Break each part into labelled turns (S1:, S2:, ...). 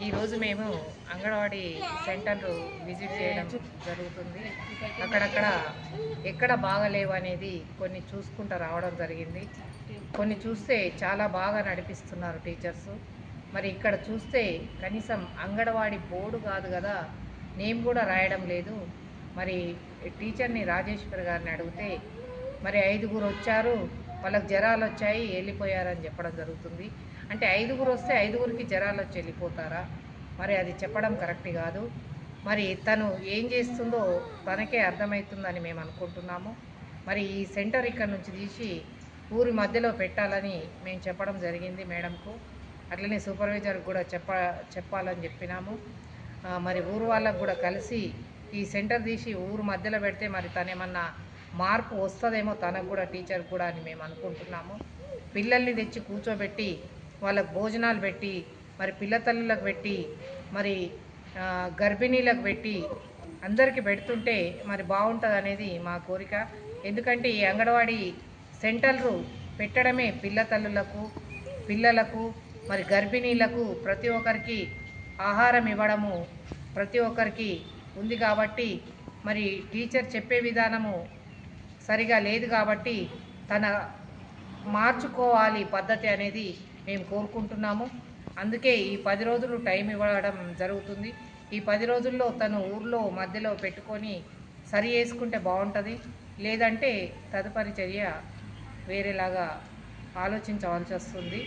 S1: ఈరోజు మేము anganwadi centre visit చేయడం జరుగుతుంది. అక్కడక్కడ ఎక్కడ బాగలేవు అనేది కొన్ని చూసుకుంటూ రావడం జరిగింది. కొన్ని చూస్తే చాలా బాగా నడిపిస్తున్నారు టీచర్స్. మరి ఇక్కడ చూస్తే కనీసం అంగన్వాడీ బోర్డు కాదు కదా, నేమ్ కూడా రాయడం లేదు. మరి టీచర్ని రాజేశ్వర్ గారిని అడిగితే మరి 5గురు వచ్చారు, వాళ్ళకి జ్వరాలు వచ్చాయి వెళ్ళిపోయారని చెప్పడం జరుగుతుంది. అంటే 5గురు వస్తే 5గురికి జ్వరాలు వచ్చి వెళ్ళిపోతారా? మరి అది చెప్పడం కరెక్ట్ కాదు. మరి తను ఏం చేస్తుందో తనకే అర్థమవుతుందని మేము అనుకుంటున్నాము. మరి ఈ సెంటర్ ఇక్కడ నుంచి తీసి ఊరి మధ్యలో పెట్టాలని మేము చెప్పడం జరిగింది మేడంకు. అట్లనే సూపర్వైజర్ కూడా చెప్పాలని చెప్పినాము. మరి ఊరు వాళ్ళకు కూడా కలిసి ఈ సెంటర్ తీసి ఊరు మధ్యలో పెడితే మరి తనేమన్నా మార్పు వస్తుందేమో తనకు కూడా, టీచర్ కూడా అని మేము అనుకుంటున్నాము. పిల్లల్ని తెచ్చి కూర్చోబెట్టి వాళ్ళకు భోజనాలు పెట్టి మరి పిల్ల తల్లులకు పెట్టి మరి గర్భిణీలకు పెట్టి అందరికీ పెడుతుంటే మరి బాగుంటుంది అనేది మా కోరిక. ఎందుకంటే ఈ అంగన్వాడీ సెంటర్లు పెట్టడమే పిల్ల తల్లులకు, పిల్లలకు, మరి గర్భిణీలకు ప్రతి ఒక్కరికి ఆహారం ఇవ్వడము ప్రతి ఒక్కరికి ఉంది కాబట్టి మరి టీచర్ చెప్పే విధానము సరిగా లేదు కాబట్టి తన మార్చుకోవాలి పద్ధతి అనేది మేము కోరుకుంటున్నాము. అందుకే ఈ 10 రోజులు టైం ఇవ్వడం జరుగుతుంది. ఈ 10 రోజుల్లో తను ఊర్లో మధ్యలో పెట్టుకొని సరి చేసుకుంటే బాగుంటుంది. లేదంటే తదుపరి చర్య వేరేలాగా ఆలోచించవలసి వస్తుంది.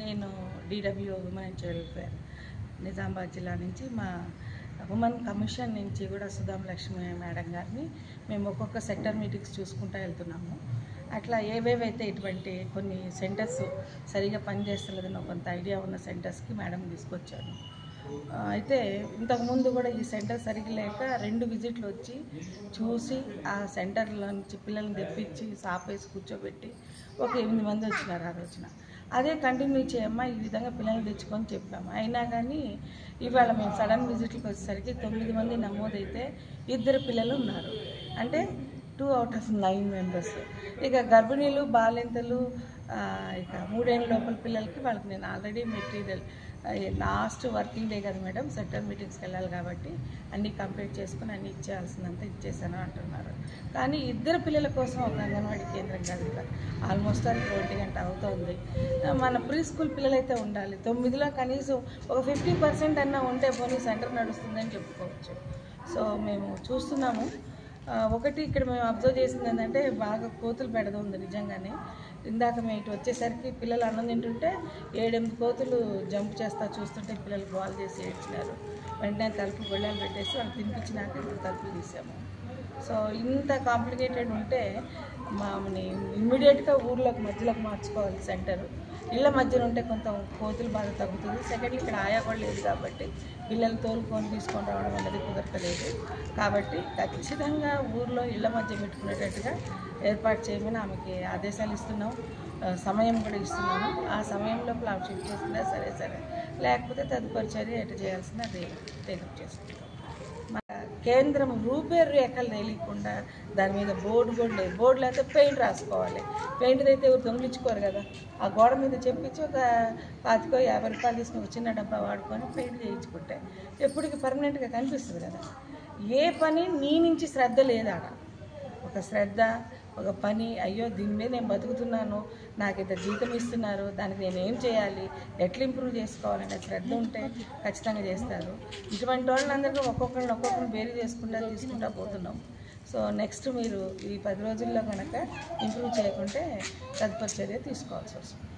S2: నేను DW women and child welfare Nizamabad జిల్లా నుంచి మా ఉమెన్ కమిషన్ నుంచి కూడా సుధాం లక్ష్మి మేడం గారిని మేము ఒక్కొక్క సెక్టర్ మీటింగ్స్ చూసుకుంటూ వెళ్తున్నాము. అట్లా ఏవేవైతే ఇటువంటి కొన్ని సెంటర్స్ సరిగా పనిచేస్తలేదని కొంత ఐడియా ఉన్న సెంటర్స్కి మేడం తీసుకొచ్చాను. అయితే ఇంతకుముందు కూడా ఈ సెంటర్ సరిగ్గా లేక 2 విజిట్లు వచ్చి చూసి ఆ సెంటర్లో నుంచి పిల్లల్ని తెప్పించి సాపేసి కూర్చోబెట్టి ఒక 8 మంది వచ్చినారు ఆ రోజున. అదే కంటిన్యూ చేయమ్మా ఈ విధంగా పిల్లల్ని తెచ్చుకొని చెప్పాము. అయినా కానీ ఇవాళ మేము సడన్ విజిట్లకు వచ్చేసరికి 9 మంది నమోదైతే 2 పిల్లలు ఉన్నారు. అంటే 2 out of 9 మెంబర్స్. ఇక గర్భిణీలు, బాలింతలు, ఇక 3 ఏళ్ళ లోపల పిల్లలకి వాళ్ళకి నేను already material last working day కదా మేడం, సెక్టర్ మీటింగ్స్కి వెళ్ళాలి కాబట్టి అన్నీ కంప్లీట్ చేసుకుని అన్నీ ఇచ్చేయాల్సిందంతా ఇచ్చేసాను అంటున్నారు. కానీ 2 పిల్లల కోసం ఒక అంగన్వాడీ కేంద్రం కాదు కదా, ఆల్మోస్ట్ 1 గంట అవుతుంది. మన ప్రీ స్కూల్ పిల్లలైతే ఉండాలి. 9లో కనీసం ఒక 50% అన్నా ఉంటే పోనీ సెంటర్ నడుస్తుందని చెప్పుకోవచ్చు. సో మేము చూస్తున్నాము. ఒకటి ఇక్కడ మేము అబ్జర్వ్ చేసింది ఏంటంటే బాగా కోతులు పెడుతుంది నిజంగానే. ఇందాక మేము ఇటు వచ్చేసరికి పిల్లలు అన్నం తింటుంటే 7-8 కోతులు జంప్ చేస్తా చూస్తుంటే పిల్లలు బాల్ చేసి ఏడ్చినారు. వెంటనే తలుపు గొళ్ళాలు పెట్టేసి వాళ్ళు తినిపించినాక ఇప్పుడు తలుపులు తీసాము. సో ఇంత కాంప్లికేటెడ్ ఉంటే మామని ఇమ్మీడియట్గా ఊర్లోకి మధ్యలోకి మార్చుకోవాలి సెంటర్. ఇళ్ళ మధ్యలో ఉంటే కొంత కోతులు బాగా తగ్గుతుంది. సెకండ్ ఇక్కడ ఆయా కూడా లేదు కాబట్టి పిల్లలు తోలుకొని తీసుకొని రావడం అనేది కుదరలేదు. కాబట్టి ఖచ్చితంగా ఊర్లో ఇళ్ళ మధ్య పెట్టుకునేటట్టుగా ఏర్పాటు చేయమని ఆమెకి ఆదేశాలు ఇస్తున్నాం, సమయం కూడా ఇస్తున్నాము. ఆ సమయంలో ఆమె షిఫ్ట్ చేస్తుందా సరే, లేకపోతే తదుపరి చర్య ఎటు చేయాల్సిన అది టేకప్ చేసుకుంటాం. కేంద్రం రూపురేఖలు తెలియకుండా దాని మీద బోర్డులు అయితే పెయింట్ రాసుకోవాలి. పెయింట్ అయితే ఎవరు దొంగిలించుకోరు కదా. ఆ గోడ మీద చెప్పించి ఒక 25-50 రూపాయలు తీసుకుని చిన్న డబ్బా వాడుకొని పెయింట్ చేయించుకుంటే ఎప్పటికీ పర్మనెంట్గా కనిపిస్తుంది కదా. ఏ పని నీ నుంచి శ్రద్ధ లేదాడ, ఒక శ్రద్ధ, ఒక పని, అయ్యో దీని మీద నేను బతుకుతున్నాను, నాకు ఇంత జీతం ఇస్తున్నారు, దానికి నేను ఏం చేయాలి, ఎట్లా ఇంప్రూవ్ చేసుకోవాలనే శ్రద్ధ ఉంటే ఖచ్చితంగా చేస్తారు. ఇటువంటి వాళ్ళందరికీ ఒక్కొక్కరిని బేరీ తీసుకుంటా పోతున్నాం. సో నెక్స్ట్ మీరు ఈ 10 రోజుల్లో కనుక ఇంప్రూవ్ చేయకుంటే తదుపరి చర్య తీసుకోవాల్సి వస్తుంది.